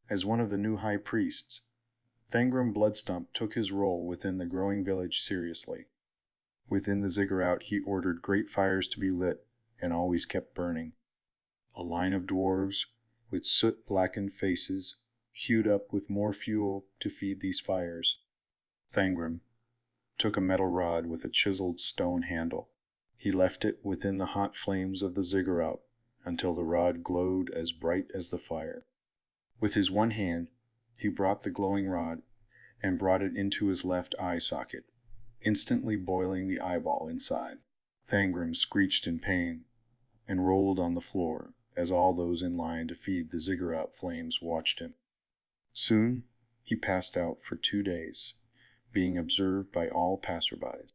As one of the new high priests, Thangram Bloodstump took his role within the growing village seriously. Within the ziggurat he ordered great fires to be lit and always kept burning. A line of dwarves, with soot-blackened faces, queued up with more fuel to feed these fires. Thangram took a metal rod with a chiseled stone handle. He left it within the hot flames of the ziggurat until the rod glowed as bright as the fire. With his one hand, he brought the glowing rod and brought it into his left eye socket, instantly boiling the eyeball inside. Thangram screeched in pain and rolled on the floor as all those in line to feed the ziggurat flames watched him. Soon he passed out for 2 days, being observed by all passerbys.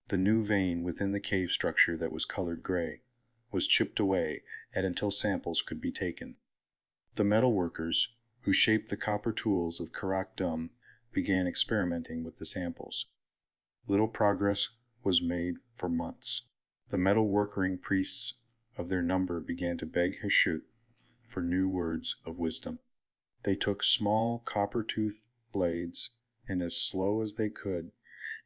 The new vein within the cave structure that was colored gray was chipped away until samples could be taken. The metal workers who shaped the copper tools of Priestdom began experimenting with the samples. Little progress was made for months. The metal workering priests of their number began to beg Hashut for new words of wisdom. They took small copper-toothed blades and, as slow as they could,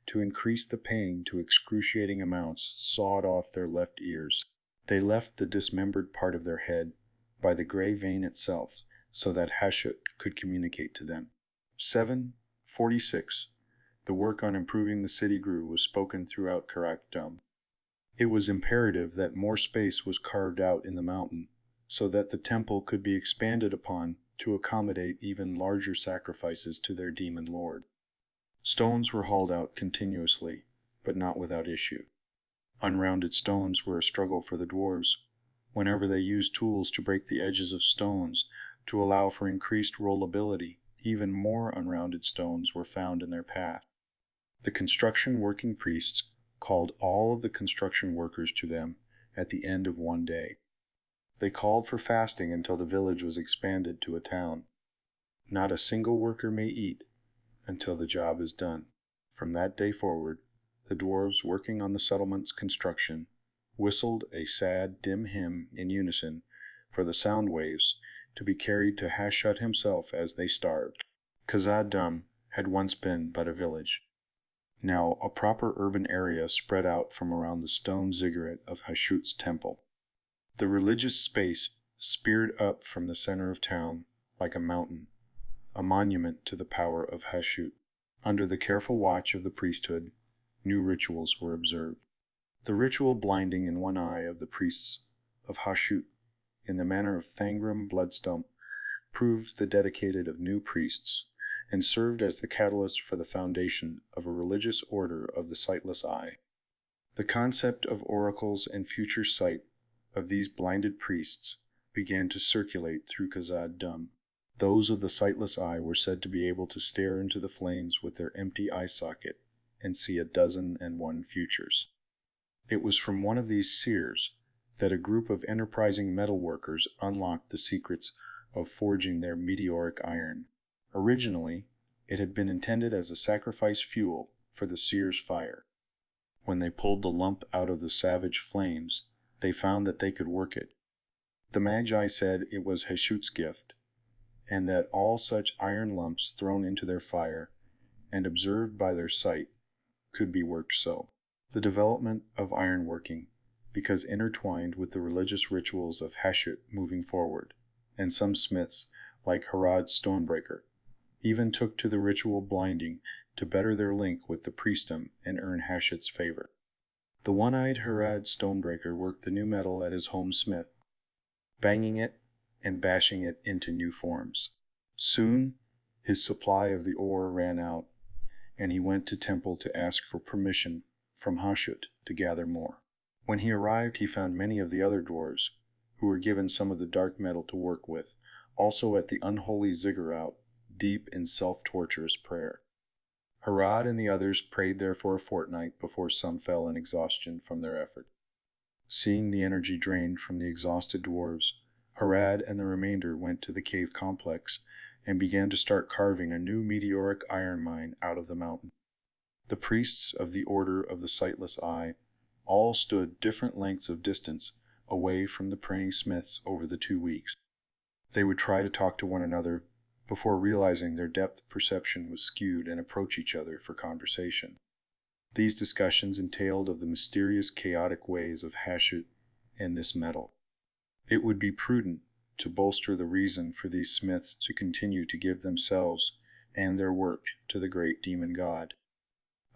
to increase the pain to excruciating amounts, sawed off their left ears. They left the dismembered part of their head by the gray vein itself so that Hashut could communicate to them. 746. The work on improving the city grew was spoken throughout Priestdom. It was imperative that more space was carved out in the mountain so that the temple could be expanded upon to accommodate even larger sacrifices to their demon lord. Stones were hauled out continuously, but not without issue. Unrounded stones were a struggle for the dwarves. Whenever they used tools to break the edges of stones to allow for increased rollability, even more unrounded stones were found in their path. The construction working priests called all of the construction workers to them at the end of one day. They called for fasting until the village was expanded to a town. Not a single worker may eat until the job is done. From that day forward, the dwarves working on the settlement's construction whistled a sad, dim hymn in unison for the sound waves to be carried to Hashut himself as they starved. Priestdom had once been but a village. Now a proper urban area spread out from around the stone ziggurat of Hashut's temple. The religious space speared up from the center of town like a mountain, a monument to the power of Hashut. Under the careful watch of the priesthood, new rituals were observed. The ritual blinding in one eye of the priests of Hashut in the manner of Thangram Bloodstump proved the dedicated of new priests and served as the catalyst for the foundation of a religious order of the sightless eye. The concept of oracles and future sight of these blinded priests began to circulate through Priestdom. Those of the sightless eye were said to be able to stare into the flames with their empty eye socket and see 1,001 futures. It was from one of these seers that a group of enterprising metal workers unlocked the secrets of forging their meteoric iron. Originally, it had been intended as a sacrifice fuel for the seer's fire. When they pulled the lump out of the savage flames, they found that they could work it. The Magi said it was Hashut's gift, and that all such iron lumps thrown into their fire and observed by their sight could be worked so. The development of ironworking, because intertwined with the religious rituals of Hashut moving forward, and some smiths, like Harad Stonebreaker, even took to the ritual blinding to better their link with the priestdom and earn Hashut's favor. The one-eyed Harad Stonebreaker worked the new metal at his home smith, banging it and bashing it into new forms. Soon his supply of the ore ran out, and he went to temple to ask for permission from Hashut to gather more. When he arrived, he found many of the other dwarves, who were given some of the dark metal to work with, also at the unholy ziggurat, deep in self-torturous prayer. Harad and the others prayed there for a fortnight before some fell in exhaustion from their effort. Seeing the energy drained from the exhausted dwarves, Harad and the remainder went to the cave complex and began to start carving a new meteoric iron mine out of the mountain. The priests of the Order of the Sightless Eye all stood different lengths of distance away from the praying smiths over the 2 weeks. They would try to talk to one another, before realizing their depth perception was skewed and approach each other for conversation. These discussions entailed of the mysterious chaotic ways of Hashut and this metal. It would be prudent to bolster the reason for these smiths to continue to give themselves and their work to the great demon god.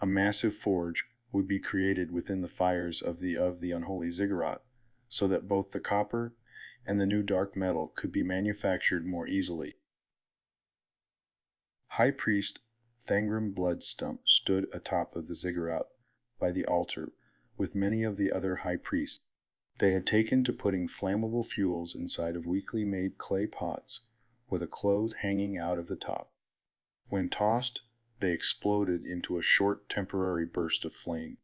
A massive forge would be created within the fires of the unholy ziggurat, so that both the copper and the new dark metal could be manufactured more easily. High Priest Thangram Bloodstump stood atop of the ziggurat by the altar with many of the other high priests. They had taken to putting flammable fuels inside of weakly made clay pots with a cloth hanging out of the top. When tossed, they exploded into a short temporary burst of flame.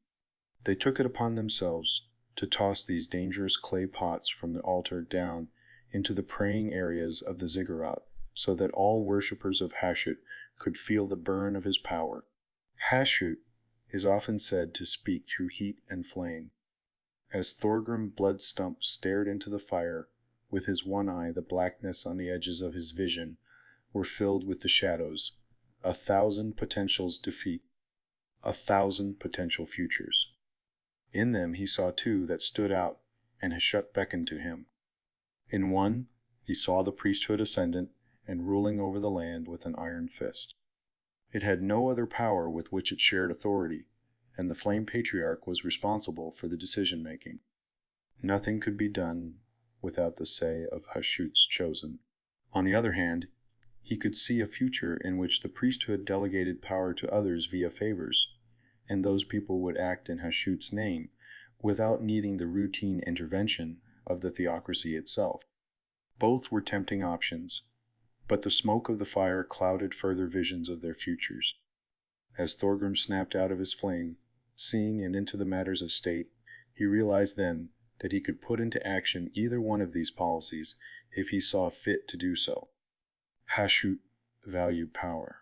They took it upon themselves to toss these dangerous clay pots from the altar down into the praying areas of the ziggurat, so that all worshippers of Hashut could feel the burn of his power. Hashut is often said to speak through heat and flame. As Thorgrim Bloodstump stared into the fire, with his one eye the blackness on the edges of his vision were filled with the shadows, 1,000 potentials defeat, 1,000 potential futures. In them he saw two that stood out, and Hashut beckoned to him. In one, he saw the priesthood ascendant and ruling over the land with an iron fist. It had no other power with which it shared authority, and the Flame Patriarch was responsible for the decision-making. Nothing could be done without the say of Hashut's chosen. On the other hand, he could see a future in which the priesthood delegated power to others via favors, and those people would act in Hashut's name without needing the routine intervention of the theocracy itself. Both were tempting options, but the smoke of the fire clouded further visions of their futures. As Thorgrim snapped out of his flame, seeing and into the matters of state, he realized then that he could put into action either one of these policies if he saw fit to do so. Hashut valued power.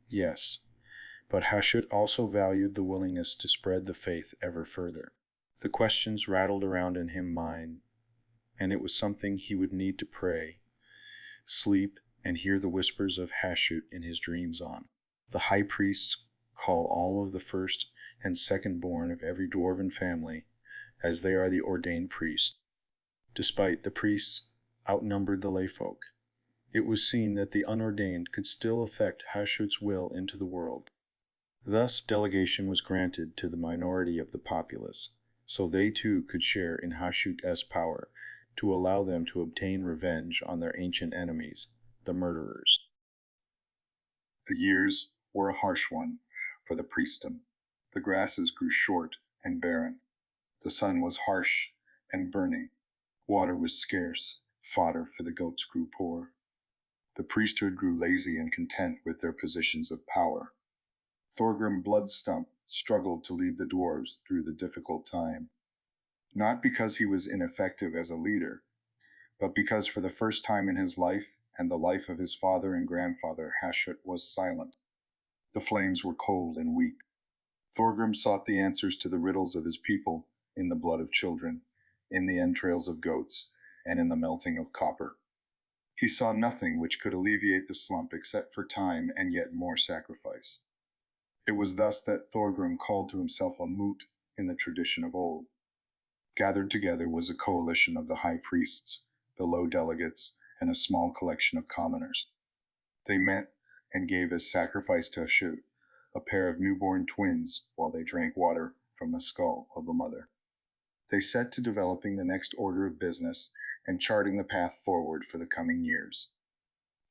Yes, but Hashut also valued the willingness to spread the faith ever further. The questions rattled around in his mind, and it was something he would need to pray, sleep, and hear the whispers of Hashut in his dreams on. The high priests call all of the first and second born of every dwarven family, as they are the ordained priests. Despite the priests outnumbered the layfolk, it was seen that the unordained could still affect Hashut's will into the world. Thus delegation was granted to the minority of the populace, so they too could share in Hashut's power to allow them to obtain revenge on their ancient enemies, the murderers. The years were a harsh one for the priestdom. The grasses grew short and barren. The sun was harsh and burning. Water was scarce. Fodder for the goats grew poor. The priesthood grew lazy and content with their positions of power. Thorgrim Bloodstump struggled to lead the dwarves through the difficult time, not because he was ineffective as a leader, but because for the first time in his life and the life of his father and grandfather, Hashut was silent. The flames were cold and weak. Thorgrim sought the answers to the riddles of his people in the blood of children, in the entrails of goats, and in the melting of copper. He saw nothing which could alleviate the slump except for time and yet more sacrifice. It was thus that Thorgrim called to himself a moot in the tradition of old. Gathered together was a coalition of the high priests, the low delegates, and a small collection of commoners. They met and gave as sacrifice to Hashut a pair of newborn twins while they drank water from the skull of the mother. They set to developing the next order of business and charting the path forward for the coming years.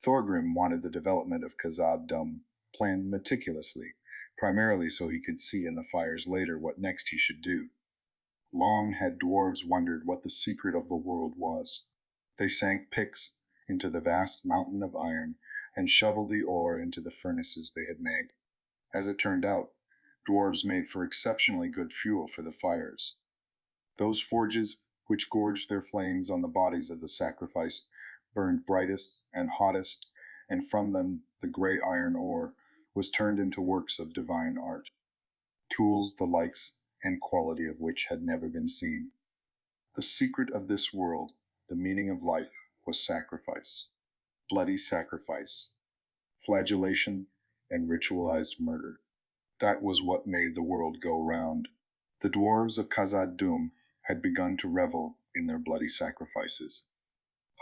Thorgrim wanted the development of Khazad Dum planned meticulously, primarily so he could see in the fires later what next he should do. Long had dwarves wondered what the secret of the world was. They sank picks into the vast mountain of iron and shoveled the ore into the furnaces they had made. As it turned out, dwarves made for exceptionally good fuel for the fires. Those forges which gorged their flames on the bodies of the sacrifice burned brightest and hottest, and from them the gray iron ore was turned into works of divine art, tools the likes and quality of which had never been seen. The secret of this world, the meaning of life, was sacrifice. Bloody sacrifice, flagellation, and ritualized murder. That was what made the world go round. The dwarves of Khazad-dûm had begun to revel in their bloody sacrifices.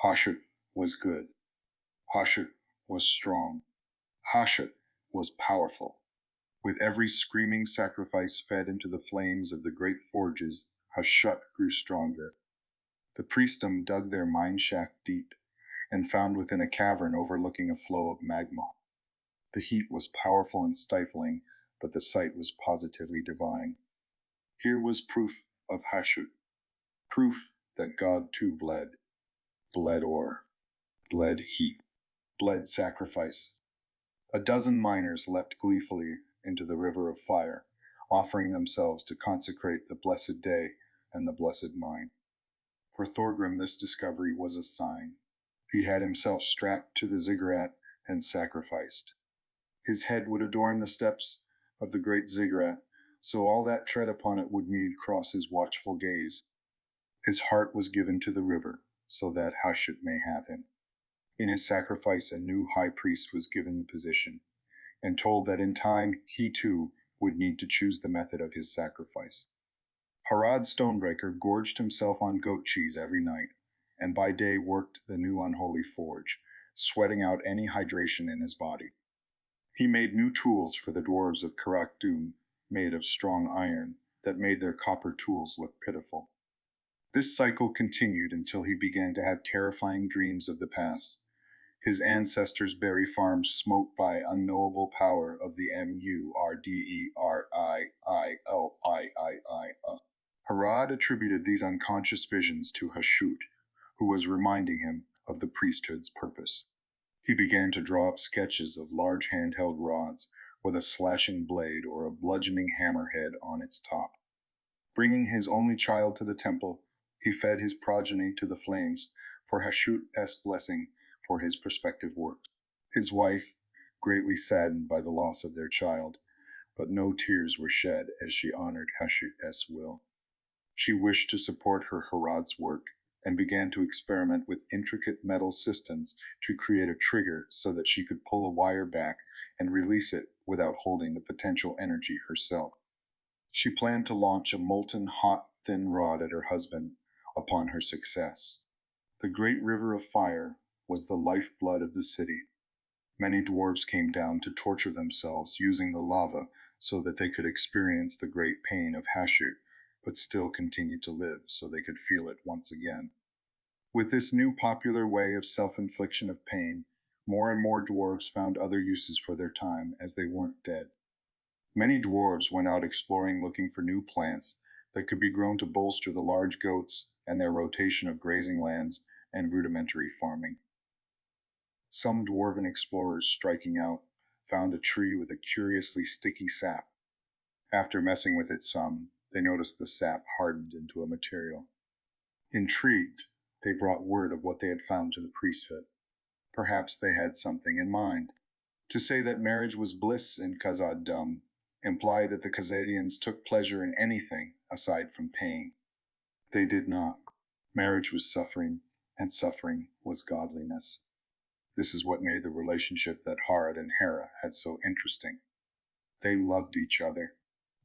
Hashut was good. Hashut was strong. Hashut was powerful. With every screaming sacrifice fed into the flames of the great forges, Hashut grew stronger. The priestdom dug their mine shaft deep and found within a cavern overlooking a flow of magma. The heat was powerful and stifling, but the sight was positively divine. Here was proof of Hashut, proof that God too bled. Bled ore, bled heat, bled sacrifice. A dozen miners leapt gleefully into the river of fire, offering themselves to consecrate the blessed day and the blessed mine. For Thorgrim this discovery was a sign. He had himself strapped to the ziggurat and sacrificed. His head would adorn the steps of the great ziggurat, so all that tread upon it would need cross his watchful gaze. His heart was given to the river, so that Hashut may have him. In his sacrifice, a new high priest was given the position, and told that in time he too would need to choose the method of his sacrifice. Harad Stonebreaker gorged himself on goat cheese every night, and by day worked the new unholy forge, sweating out any hydration in his body. He made new tools for the dwarves of Khazad-dûm, made of strong iron, that made their copper tools look pitiful. This cycle continued until he began to have terrifying dreams of the past. His ancestors' berry farms smote by unknowable power of the Murderiliii. Harad attributed these unconscious visions to Hashut, who was reminding him of the priesthood's purpose. He began to draw up sketches of large handheld rods with a slashing blade or a bludgeoning hammerhead on its top. Bringing his only child to the temple, he fed his progeny to the flames for Hashut's blessing for his prospective work. His wife, greatly saddened by the loss of their child, but no tears were shed as she honored Hashut's will. She wished to support her Harad's work and began to experiment with intricate metal systems to create a trigger so that she could pull a wire back and release it without holding the potential energy herself. She planned to launch a molten hot, thin rod at her husband upon her success. The great river of fire was the lifeblood of the city. Many dwarves came down to torture themselves using the lava so that they could experience the great pain of Hashut, but still continue to live so they could feel it once again. With this new popular way of self-infliction of pain, more and more dwarves found other uses for their time as they weren't dead. Many dwarves went out exploring looking for new plants that could be grown to bolster the large goats and their rotation of grazing lands and rudimentary farming. Some dwarven explorers striking out found a tree with a curiously sticky sap. After messing with it some, they noticed the sap hardened into a material. Intrigued, they brought word of what they had found to the priesthood. Perhaps they had something in mind. To say that marriage was bliss in Khazad-dûm implied that the Khazadians took pleasure in anything aside from pain. They did not. Marriage was suffering, and suffering was godliness. This is what made the relationship that Harad and Hera had so interesting. They loved each other,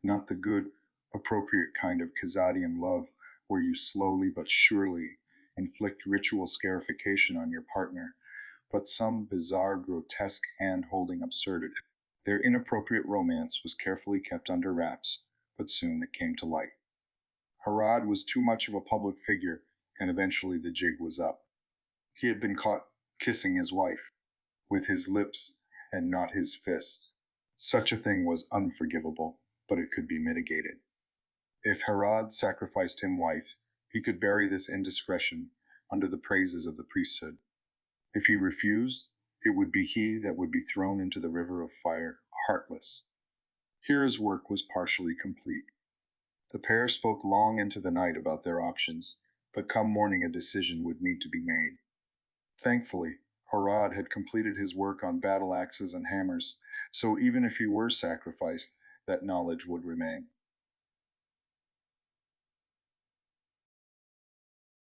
not the good, appropriate kind of Khazadian love where you slowly but surely inflict ritual scarification on your partner, but some bizarre, grotesque hand-holding absurdity. Their inappropriate romance was carefully kept under wraps, but soon it came to light. Harad was too much of a public figure, and eventually the jig was up. He had been caught kissing his wife, with his lips and not his fist. Such a thing was unforgivable, but it could be mitigated. If Harad sacrificed him wife, he could bury this indiscretion under the praises of the priesthood. If he refused, it would be he that would be thrown into the river of fire, heartless. Hera's work was partially complete. The pair spoke long into the night about their options, but come morning a decision would need to be made. Thankfully, Harad had completed his work on battle axes and hammers, so even if he were sacrificed, that knowledge would remain.